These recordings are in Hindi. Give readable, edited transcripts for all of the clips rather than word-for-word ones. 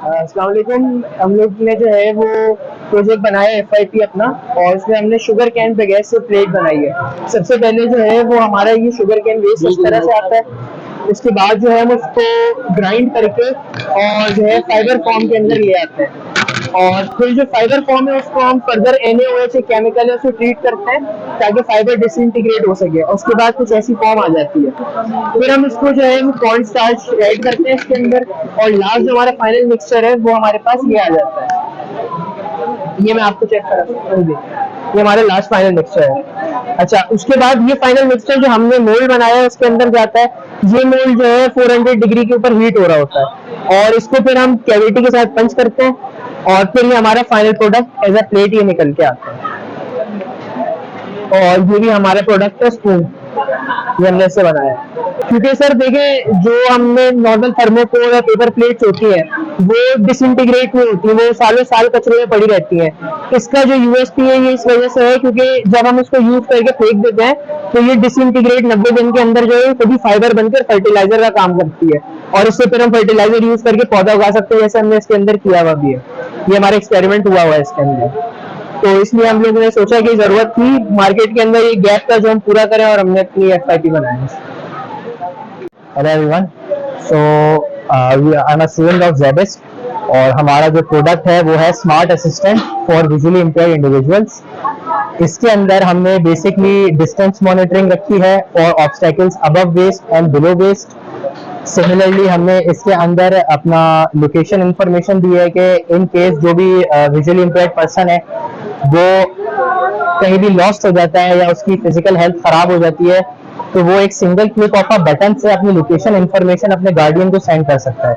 अस्सलाम वालेकुम। हम लोग ने जो है वो प्रोजेक्ट बनाया है FIP अपना, और उसमें हमने शुगर कैन पे गैस से प्लेट बनाई है। सबसे पहले जो है वो हमारा ये शुगर कैन वेस्ट इस तरह से आता है। उसके बाद जो है हम उसको ग्राइंड करके और जो है फाइबर फॉर्म के अंदर ले आते हैं, और फिर जो फाइबर फॉर्म है उसको हम फर्दर NaOH केमिकल है उसको ट्रीट करते हैं ताकि फाइबर डिसइंटीग्रेट हो सके, और उसके बाद कुछ ऐसी फॉर्म आ जाती है। फिर हम इसको जो है वो कॉर्न स्टार्च ऐड करते हैं इसके अंदर, और लास्ट जो हमारा फाइनल मिक्सचर है वो हमारे पास ये आ जाता है। ये मैं आपको चेक करा सकता हूँ, ये हमारा लास्ट फाइनल मिक्सचर है। अच्छा, उसके बाद ये फाइनल मिक्सचर जो हमने मोल्ड बनाया है उसके अंदर जाता है। ये मोल्ड जो है 400 डिग्री के ऊपर हीट हो रहा होता है, और इसको फिर हम कैविटी के साथ पंच करते हैं, और फिर ये हमारा final product as a plate ये निकल के आता है। और ये भी हमारा प्रोडक्ट है स्पून, ये हमने इससे बनाया है। क्योंकि सर देखें, जो हमने नॉर्मल थर्मोकोल और पेपर प्लेट्स होती है वो डिसइंटीग्रेट नहीं होती, वो सालों साल कचरे में पड़ी रहती है। इसका जो USP है ये इस वजह से है क्योंकि जब हम उसको यूज करके फेंक देते हैं तो ये डिसइंटीग्रेट 90 दिन के अंदर जो है कभी फाइबर बनकर फर्टिलाइजर का काम करती है, और उससे फिर हम फर्टिलाइजर यूज करके पौधा उगा सकते हैं, जैसे हमने इसके अंदर किया हुआ भी है। ये हमारा एक्सपेरिमेंट हुआ है इसके अंदर, तो इसलिए हम लोगों ने सोचा कि जरूरत थी मार्केट के अंदर ये गैप था जो हम पूरा करें, और हमने अपनी FIP बनाई। Hello everyone, so I am a student of जेबिस्ट, और हमारा जो प्रोडक्ट है वो है smart assistant for visually impaired individuals. इसके अंदर हमने बेसिकली डिस्टेंस मॉनिटरिंग रखी है और obstacles above waist and below waist. Similarly हमने इसके अंदर अपना लोकेशन इंफॉर्मेशन दी है कि इन केस जो भी विजुअली इम्पेयर्ड पर्सन है वो कहीं भी लॉस्ट हो जाता है या उसकी फिजिकल हेल्थ खराब हो जाती है तो वो एक single click of a button से अपनी लोकेशन इंफॉर्मेशन अपने गार्डियन को सेंड कर सकता है।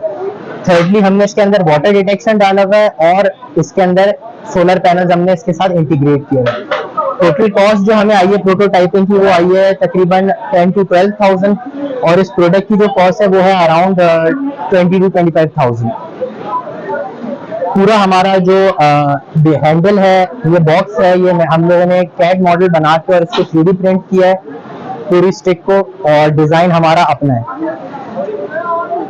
थर्डली हमने इसके अंदर वाटर डिटेक्शन डाला हुआ है, और इसके अंदर सोलर पैनल्स हमने इसके साथ इंटीग्रेट किया है। टोटल कॉस्ट जो हमें आई है प्रोटोटाइपिंग की वो आई है तकरीबन 10 to 12,000, और इस प्रोडक्ट की जो कॉस्ट है वो है अराउंड 20 to 25,000। पूरा हमारा जो हैंडल है, ये बॉक्स है, ये हम लोगों ने कैड मॉडल बना के और इसको 3D प्रिंट किया है पूरी स्टिक को, और डिजाइन हमारा अपना है।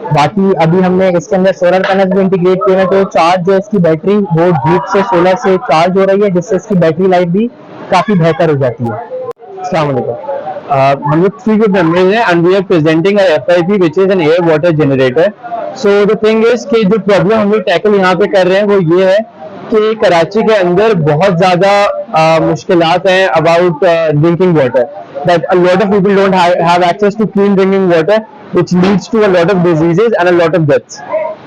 बाकी अभी हमने इसके अंदर सोलर पैनल भी इंटीग्रेट किए हैं, तो चार्ज जो इसकी बैटरी वो धूप से सोलर से चार्ज हो रही है, जिससे इसकी बैटरी लाइफ भी काफी बेहतर हो जाती है। अस्सलाम वालेकुम। हम लोग 3 group members हैं and we are presenting our FIP which is an air water generator. So the thing is कि जो प्रॉब्लम हम लोग टैकल यहाँ पे कर रहे हैं वो ये है कि कराची के अंदर बहुत ज़्यादा मुश्किलात हैं about drinking water. That a lot of people don't have access to clean drinking water, which leads to a lot of diseases and a lot of deaths.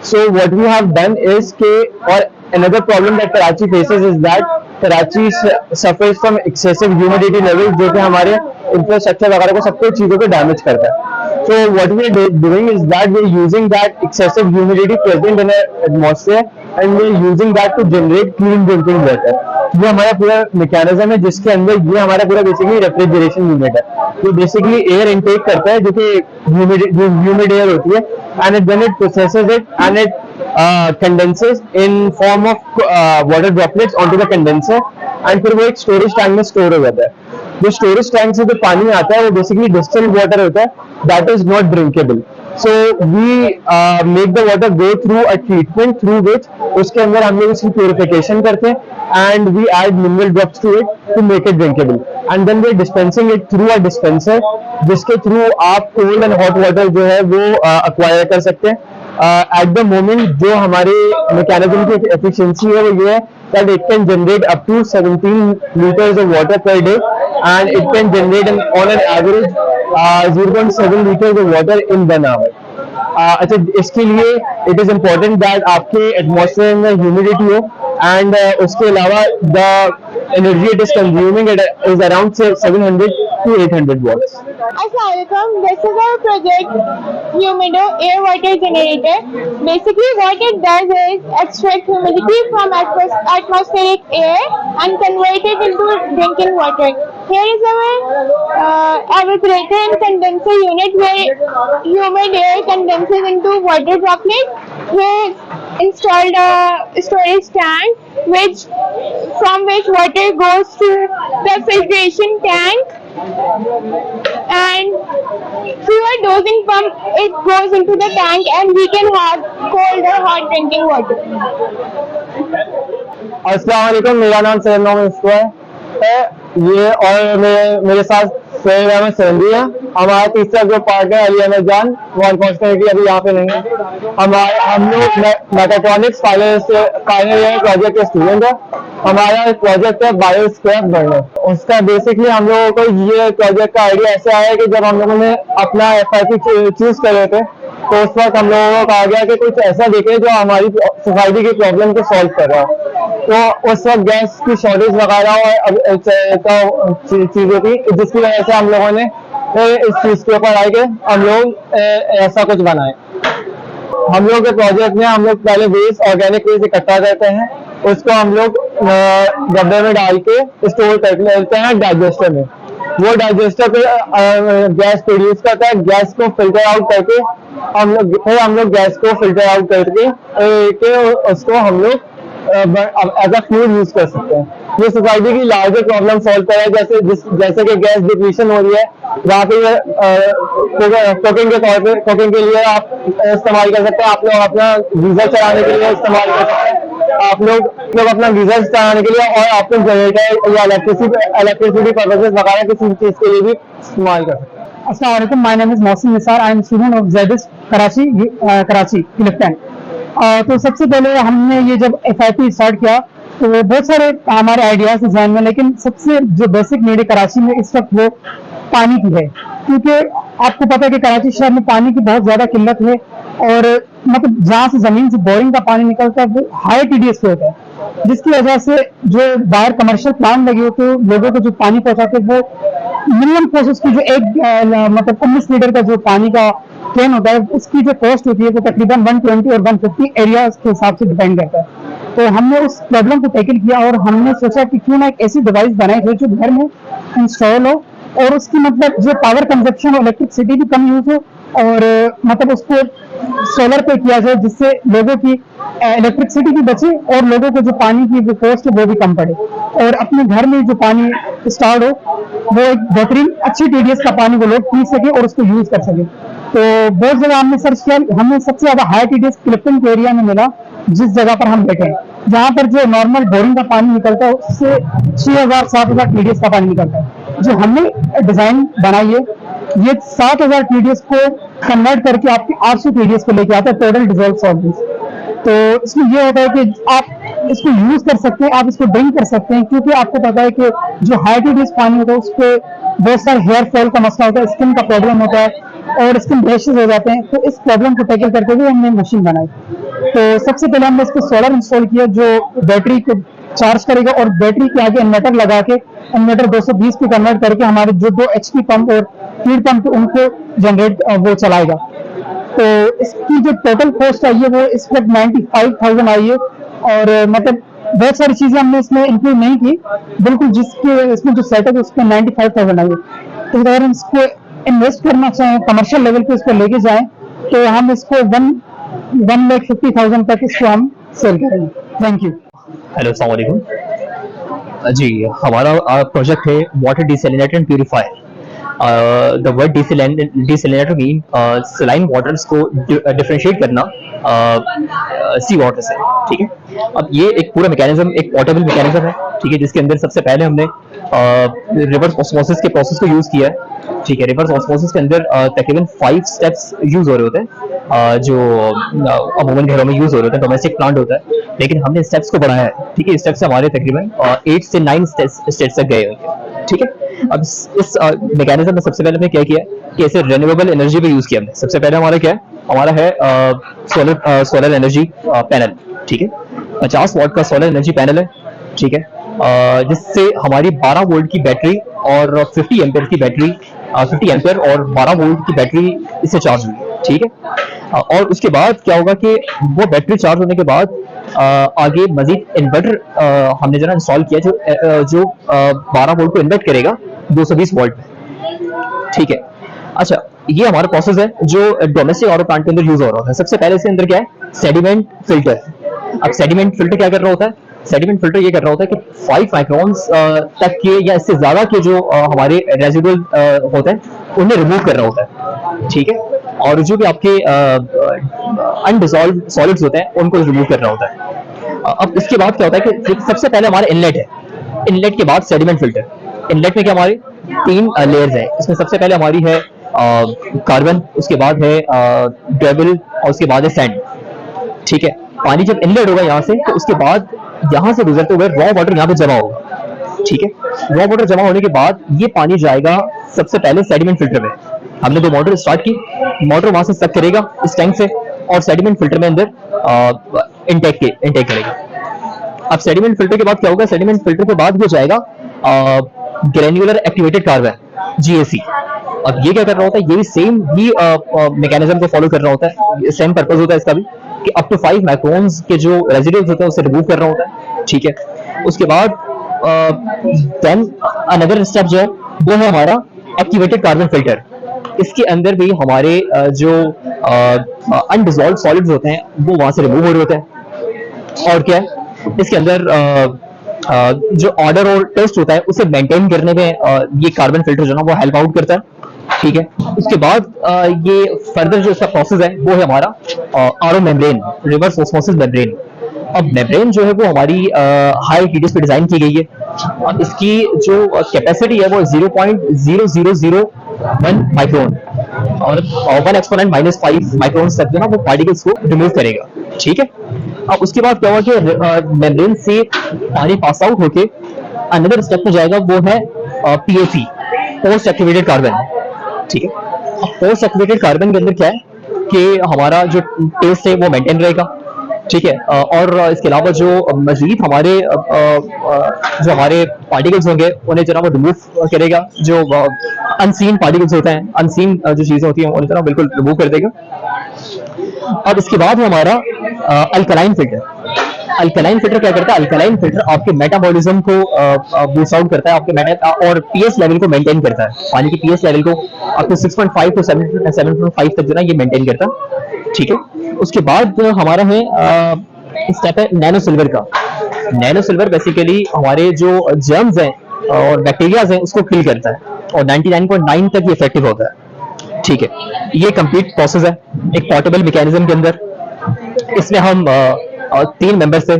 So what we have done is कि, और another problem that Karachi faces is that Karachi suffers from excessive humidity levels, जो कि हमारे इंफ्रास्ट्रक्चर वगैरह को सबको चीज़ों को डैमेज करता है। So what we are doing is that we are using that excessive humidity present in our atmosphere and we are using that to generate clean drinking water. ये हमारा पूरा मैकेनिज्म है जिसके अंदर ये हमारा पूरा बेसिकली रेफ्रिजरेशन यूनिट है, जो बेसिकली एयर इनटेक करता है जो कि ह्यूमिड एयर होती है, and then it processes it and it condenses in form of water droplets onto the condenser, and फिर वो एक स्टोरेज टैंक में स्टोर हो जाता है। जो स्टोरेज टैंक से जो पानी आता है वो बेसिकली डिस्टिल्ड वाटर होता है, that is not drinkable. So we make the water go through a treatment through which उसके अंदर हम लोग उसकी प्योरिफिकेशन करते हैं and we add mineral drops to it to make it drinkable, and then we dispensing it through a dispenser जिसके थ्रू आप कोल्ड एंड हॉट वाटर जो है वो अक्वायर कर सकते हैं। एट द मोमेंट जो हमारे मैकेनिज्म की एफिशिएंसी है वो ये है that it can generate up to 17 liters of water per day and it can generate on an average 0.7 liters of water in 1 hour. अच्छा, इसके लिए इट इज इम्पोर्टेंट दैट आपके एटमॉस्फेयर में ह्यूमिडिटी हो एंड उसके अलावा the energy it is consuming it is around 700 to 800 watts. Assalamualaikum. This is our project Humido Air Water Generator. Basically what it does is extract humidity from atmospheric air and convert it into drinking water. Here is our evaporator and condenser unit where humid air condenses into water droplets. Here installed a storage tank from which water goes to the filtration tank And through a dosing pump, it goes into the tank, and we can have cold or hot drinking water. अस्सलाम वालेकुम, मेरा नाम सैयद मोहम्मद है ये, और मेरे साथ सैयद अहमद सेंधी है। हमारा तीसरा जो पार्टनर अली अहमद जान, वो अनफॉर्चुनेटली अभी यहाँ पे नहीं है। हम लोग मैकेट्रॉनिक्स फाइनल ईयर प्रोजेक्ट के स्टूडेंट है। हमारा प्रोजेक्ट है बायोस्क्रैप बर्नर। उसका बेसिकली हम लोगों को ये प्रोजेक्ट का आइडिया ऐसे आया कि जब हम लोगों ने अपना FIP चूज कर रहे थे, तो उस वक्त हम लोगों को कहा गया कि कुछ ऐसा दिखे जो हमारी सोसाइटी की प्रॉब्लम को सॉल्व कर रहा है। तो उस वक्त गैस की शॉर्टेज वगैरह और चीजें थी, जिसकी वजह से हम लोगों ने इस चीज के ऊपर आए कि हम लोग ऐसा कुछ बनाए। हम लोग के प्रोजेक्ट में हम लोग पहले ऑर्गेनिक वेस्ट इकट्ठा करते हैं, उसको हम लोग डब्बे में डाल के स्टोर कर लेते हैं डाइजेस्टर में। वो डाइजेस्टर पे गैस प्रोड्यूस करता है। गैस को फिल्टर आउट करके हम लोग गैस को फिल्टर आउट करके उसको हम लोग एज अ फ्यूल यूज कर सकते हैं। ये सोसाइटी की लार्जर प्रॉब्लम सॉल्व कर रहा है, जैसे कि गैस डिप्लीशन हो रही है, वहाँ पे कुकिंग के लिए आप इस्तेमाल कर सकते हैं। आप लोग अपना गीजर चलाने के लिए इस्तेमाल कर सकते हैं। आप लोग अपना गीजर चलाने के लिए, और आप लोग जनरेटर या इलेक्ट्रिसिटी पर्पसेस वगैरह किसी चीज के लिए भी इस्तेमाल कर सकते हैं। अस्सलाम वालेकुम, my name is Mohsin Nisar, I am student of Jadis Karachi Clifton. तो सबसे पहले हमने ये जब FIP स्टार्ट किया तो बहुत सारे हमारे आइडियाज थे जहन में, लेकिन सबसे जो बेसिक नीड है कराची में इस वक्त वो पानी की है, क्योंकि आपको पता है कि कराची शहर में पानी की बहुत ज्यादा किल्लत है, और मतलब जहाँ से जमीन से बोरिंग का पानी निकलता है वो हाई TDS पे होता है, जिसकी वजह से जो बाहर कमर्शियल प्लांट लगे होते हैं लोगों को जो पानी पहुंचाते हैं वो मिनिमम प्रोसेस की जो एक मतलब 19 लीटर का जो पानी का ट्रेन होता है, उसकी जो कॉस्ट होती है वो तकरीबन 120 और 150 एरिया के हिसाब से डिपेंड करता है। तो हमने उस प्रॉब्लम को टैकल किया और हमने सोचा कि क्यों ना एक ऐसी डिवाइस बनाई जाए जो घर में इंस्टॉल हो, और उसकी मतलब जो पावर कंजप्शन हो, इलेक्ट्रिसिटी भी कम यूज हो, और मतलब उसको सोलर पे किया जाए, जिससे लोगों की इलेक्ट्रिसिटी भी बचे और लोगों को जो पानी की जो कॉस्ट है वो भी कम पड़े, और अपने घर में जो पानी स्टार्ट हो वो एक बेहतरीन अच्छी TDS का पानी वो लोग पी सके और उसको यूज कर सके। तो बहुत जगह हमने सर्च किया, हमें सबसे ज्यादा हाई TDS क्लिफ्टन के एरिया में मिला, जिस जगह पर हम बैठे हैं, जहाँ पर जो नॉर्मल बोरिंग का पानी निकलता है उससे 6000-7000 TDS का पानी निकलता है। जो हमने डिजाइन बनाई है ये 7000 TDS को कन्वर्ट करके आपके 800 TDS को लेके आता है टोटल डिजॉल्व सॉल्वेंट्स। तो इसमें ये होता है कि आप इसको यूज कर सकते हैं, आप इसको ड्रिंक कर सकते हैं, क्योंकि आपको पता है कि जो हाई TDS पानी होता है उस पर बहुत सारे हेयर फॉल का मसला होता है, स्किन का प्रॉब्लम होता है और स्किन रैशेज हो जाते हैं। तो इस प्रॉब्लम को टैकल करते हुए हमने मशीन बनाई। तो सबसे पहले हमने इस पर सोलर इंस्टॉल किया जो बैटरी को चार्ज करेगा, और बैटरी के आगे इन्वर्टर लगा के इन्वर्टर 220 पे कन्वर्ट करके हमारे जो 2 HP पंप और फीड पंप उनको जनरेट वो चलाएगा। तो इसकी जो टोटल कॉस्ट आई है वो इस वक्त 95,000 आई है, और मतलब बहुत सारी चीजें हमने इसमें इंक्लूड नहीं की, बिल्कुल जिसके इसमें जो सेटअप है उसमें 95,000 आई है। तो अगर हम इसको इन्वेस्ट करना चाहें, कमर्शियल लेवल पे इसको लेके जाएं, तो हम इसको 1,50,000 तक इसको हम सेल करेंगे। Thank you. हेलो, अस्सलाम वालेकुम जी। हमारा प्रोजेक्ट है water desalinator and purifier. The word desalinator mean saline waters को डिफरेंशिएट करना सी वाटर से, ठीक है। अब ये एक पूरा मैकेनिज्म एक पोर्टेबल मैकेनिज्म है, ठीक है, जिसके अंदर सबसे पहले हमने रिवर्स ऑस्मोसिस के प्रोसेस को यूज किया है, ठीक है। रिवर्स ऑस्मोसिस के अंदर तकरीबन 5 स्टेप्स यूज हो रहे होते हैं, जो अमूमन घरों में यूज हो रहे होते हैं, डोमेस्टिक प्लांट होता है, लेकिन हमने स्टेप्स को बढ़ाया है, ठीक है। स्टेप्स हमारे तकरीबन 8 से 9 स्टेप्स तक गए होते हैं, ठीक है। अब इस मैकेनिज्म में सबसे पहले हमने क्या किया कि इसे रिन्यूएबल एनर्जी पे यूज किया हमने। सबसे पहले हमारा क्या है, हमारा है सोलर एनर्जी पैनल, ठीक है। 50 वाट का सोलर एनर्जी पैनल है, ठीक है, जिससे हमारी 12 वोल्ट की बैटरी और 50 एम्पियर की बैटरी 50 एम्पियर और 12 वोल्ट की बैटरी इससे चार्ज हुई, ठीक है। और उसके बाद क्या होगा कि वो बैटरी चार्ज होने के बाद आगे मजीद इन्वर्टर हमने जरा इंस्टॉल किया जो 12 वोल्ट को इन्वर्ट करेगा 220 वोल्ट में, ठीक है। अच्छा, ये हमारा प्रोसेस है जो डोमेस्टिक ऑटो प्लांट के अंदर यूज हो रहा है। सबसे पहले इसके अंदर क्या है, सेडिमेंट फिल्टर। अब सेडिमेंट फिल्टर क्या कर रहा होता है, सेडिमेंट फिल्टर ये कर रहा होता है कि 5 माइक्रोन्स तक के या इससे ज्यादा के जो हमारे रेजिडुअल होते हैं उन्हें रिमूव कर रहा होता है, ठीक है, और जो भी आपके अनडिसॉल्व सॉलिड्स होते हैं उनको रिमूव कर रहा होता है। अब इसके बाद क्या होता है कि सबसे पहले हमारा इनलेट है, इनलेट के बाद सेडिमेंट फिल्टर। इनलेट में क्या हमारे 3 लेयर्स हैं, इसमें सबसे पहले हमारी है कार्बन, उसके बाद है ग्रेवल और उसके बाद है सैंड, ठीक है। पानी जब इनलेट होगा यहाँ से तो उसके बाद यहाँ से गुजरते हुए रॉ वाटर यहाँ पे जमा होगा, ठीक है। रॉ वाटर जमा होने के बाद ये पानी जाएगा सबसे पहले सेडिमेंट फिल्टर में। हमने तो मोटर स्टार्ट की, मोटर वहां से सक करेगा इस टैंक से और सेडिमेंट फिल्टर में अंदर इनटेक करेगा। अब सेडिमेंट फिल्टर के बाद क्या होगा, सेडिमेंट फिल्टर के बाद ये जाएगा ग्रेन्युलर एक्टिवेटेड कार्बन GAC। अब ये क्या कर रहा होता है, ये भी सेम ही मैकेनिज्म को फॉलो कर रहा होता है, सेम पर्पस होता है इसका भी कि अप टू 5 माइक्रोन्स के जो रेजिडुअल्स होते हैं उसे रिमूव कर रहा होता है, ठीक है। उसके बाद देन अनदर स्टेप जो है वो है हमारा एक्टिवेटेड कार्बन फिल्टर। इसके अंदर भी हमारे जो अनडिसॉल्व सॉलिड्स होते हैं वो वहां से रिमूव हो रहे होते हैं। और क्या है इसके अंदर जो ऑर्डर और टेस्ट होता है उसे मेंटेन करने में ये कार्बन फिल्टर जो है वो हेल्प आउट करता है, ठीक है। उसके बाद ये फर्दर जो इसका प्रोसेस है वो है हमारा RO membrane, reverse osmosis membrane. अब मेम्ब्रेन जो है वो हमारी हाई हीटिस पे डिजाइन की गई है। अब इसकी जो कैपेसिटी है वो 0.0001 माइक्रोन और 1 एक्सपोनेंट -5 माइक्रोन तक जो ना वो पार्टिकल्स को रिमूव करेगा, ठीक है। अब उसके बाद क्या हुआ कि मेम्ब्रेन से पानी पास आउट होके अनदर स्टेप में जाएगा, वो है PAC, पोस्ट एक्टिवेटेड कार्बन, ठीक है। अब पोस्ट एक्टिवेटेड कार्बन के अंदर क्या है कि हमारा जो टेस्ट है वो मेंटेन रहेगा, ठीक है। और इसके अलावा जो मजीद हमारे जो हमारे पार्टिकल्स होंगे उन्हें जो ना वो रिमूव करेगा, जो अनसीन पार्टिकल्स होते हैं, अनसीन जो चीजें होती हैं उन्हें जो ना बिल्कुल रिमूव कर देगा। अब इसके बाद है हमारा अल्कलाइन फिल्टर। अल्कलाइन फिल्टर क्या करता है, अल्कलाइन फिल्टर आपके मेटाबॉलिज्म को बूस्ट आउट करता है, आपके मेटा और पीएच लेवल को मेंटेन करता है, पानी के पीएच लेवल को आपको 6.5 to 7.5 तक जो ना ये मेंटेन करता है, ठीक है। उसके बाद हमारा है स्टेप है नैनो सिल्वर का। नैनो सिल्वर बेसिकली हमारे जो जर्म्स हैं और बैक्टीरियाज हैं उसको किल करता है और 99.9 तक ये इफेक्टिव होता है, ठीक है। ये कंप्लीट प्रोसेस है एक पोर्टेबल मैकेनिज्म के अंदर। इसमें हम 3 मेंबर से,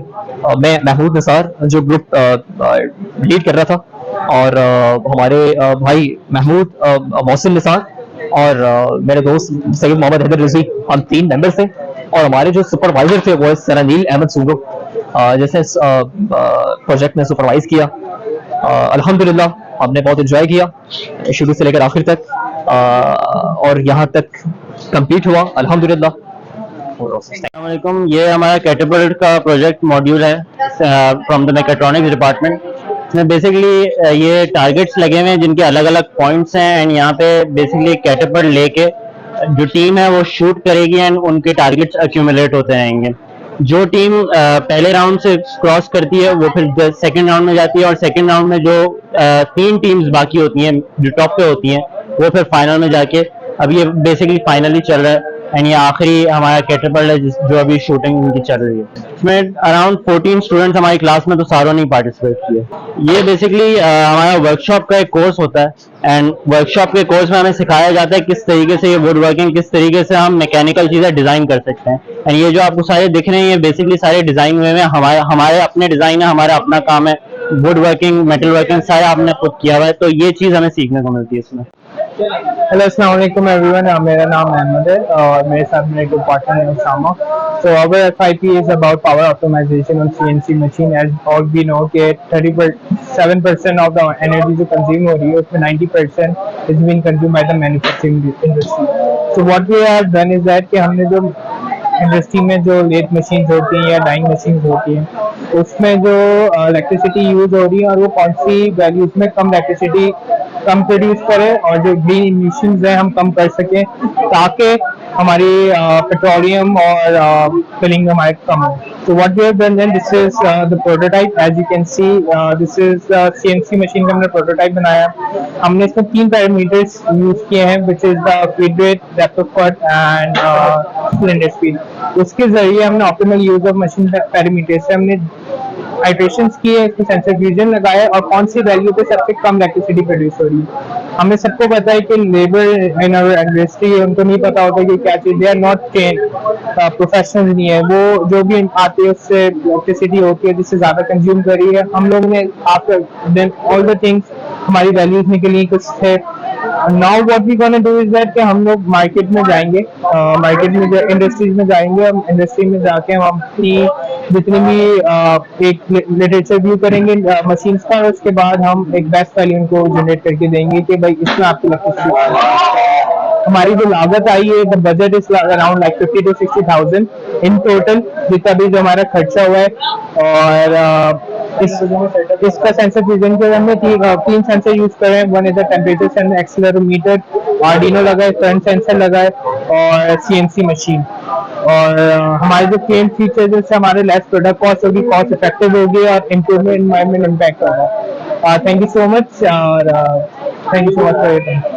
मैं महमूद निसार जो ग्रुप लीड कर रहा था, और हमारे भाई महमूद मोहसिन निसार और मेरे दोस्त सैयद मोहम्मद हैदर रजी, हम 3 मेंबर थे। और हमारे जो सुपरवाइजर थे वो सनानील अहमद सूगो, जैसे प्रोजेक्ट में सुपरवाइज किया। अल्हम्दुलिल्लाह हमने बहुत एंजॉय किया शुरू से लेकर आखिर तक, और यहाँ तक कंप्लीट हुआ अल्हम्दुलिल्लाह। अस्सलाम वालेकुम, ये हमारा कैटरपिलर का प्रोजेक्ट मॉड्यूल है फ्रॉम द मैकेट्रॉनिक्स डिपार्टमेंट। इसमें बेसिकली ये टारगेट्स लगे हुए हैं जिनके अलग अलग पॉइंट्स हैं, एंड यहाँ पे बेसिकली कैटरपिलर लेके जो टीम है वो शूट करेगी एंड उनके टारगेट्स अक्यूमुलेट होते रहेंगे। जो टीम पहले राउंड से क्रॉस करती है वो फिर सेकंड राउंड में जाती है, और सेकंड राउंड में जो 3 टीम्स बाकी होती हैं जो टॉप पे होती हैं वो फिर फाइनल में जाके, अब ये बेसिकली फाइनली चल रहा है एंड ये आखिरी हमारा कैटरपिलर है जो अभी शूटिंग इनकी चल रही है। इसमें अराउंड 14 स्टूडेंट्स हमारी क्लास में तो सारों ने पार्टिसिपेट किया। ये बेसिकली हमारा वर्कशॉप का एक कोर्स होता है, एंड वर्कशॉप के कोर्स में हमें सिखाया जाता है किस तरीके से ये वुड वर्किंग, किस तरीके से हम मैकेनिकल चीजें डिजाइन कर सकते हैं। एंड ये जो आपको सारे दिख रहे हैं ये बेसिकली सारे डिजाइन हुए हैं, हमारे अपने डिजाइन है, हमारा अपना काम है। वुड वर्किंग, मेटल वर्किंग सारा आपने खुद किया हुआ है, तो ये चीज हमें सीखने को मिलती है इसमें। हेलो अस्सलाम वालेकुम एवरीवन, मेरा नाम अहमद है और मेरे साथ मेरे को पार्टनर है Usama. So our FIP is about power optimization on CNC machine, as all we know कि 37% of the energy जो consume हो रही है उसमें 90% is being consumed by the manufacturing industry. So what we have done is that कि हमने जो इंडस्ट्री में जो लेथ मशीन होती हैं या डाइंग मशीन होती हैं उसमें जो इलेक्ट्रिसिटी यूज हो रही है और वो कौन सी वैल्यूज में कम इलेक्ट्रिसिटी कम प्रोड्यूस करे और जो ग्रीन इमिशंस है हम कम कर सकें ताकि हमारी पेट्रोलियम और फिलिंग हमारे कम हो। So what we have done then, this is the prototype. As you can see, this is CNC machine का हमने prototype बनाया। हमने इसमें 3 पैरामीटर्स यूज किए हैं, which is the feed rate, depth of cut and cylinder speed। उसके जरिए हमने optimal use of machine parameters से हमने आइट्रेशंस किए, इसको सेंसर फ्यूजन लगाया और कौन सी वैल्यू पे सबसे कम इलेक्ट्रिसिटी प्रोड्यूस हो रही है। हमें सबको पता है कि लेबर इन आवर इंडस्ट्री, उनको नहीं पता होता कि क्या चीज़, they are not train, professional नहीं है वो, जो भी आती है उससे इलेक्ट्रिसिटी होती है जिससे ज़्यादा कंज्यूम कर रही है। हम लोग ने after then all the things हमारी वैल्यूज निकली कुछ थे। Now what we gonna do is that कि हम लोग मार्केट में जाएंगे, मार्केट में इंडस्ट्रीज में जाएंगे, हम इंडस्ट्री में जाके हम अपनी जितनी भी एक लिटरेचर व्यू करेंगे मशीन्स का, और उसके बाद हम एक बेस्ट वैल्यू उनको जनरेट करके देंगे कि भाई इसमें आपकी इलेक्ट्रिसिटी। हमारी जो लागत आई है, the budget is around like 50 to 60,000 in total, जितना भी जो हमारा खर्चा हुआ है। और इसका सेंसर फ्यूजन के हमने तीन सेंसर यूज करे हैं। One is the temperature sensor, accelerometer, Arduino लगा है, करंट सेंसर लगा है और CNC मशीन। और हमारे जो क्लेम फीचर्स है, हमारे लेस प्रोडक्ट कॉस्ट होगी, कॉस्ट इफेक्टिव होगी और इम्प्रूवमेंट एनवायरमेंट इम्पैक्ट होगा। थैंक यू सो मच और thank you so much for your time.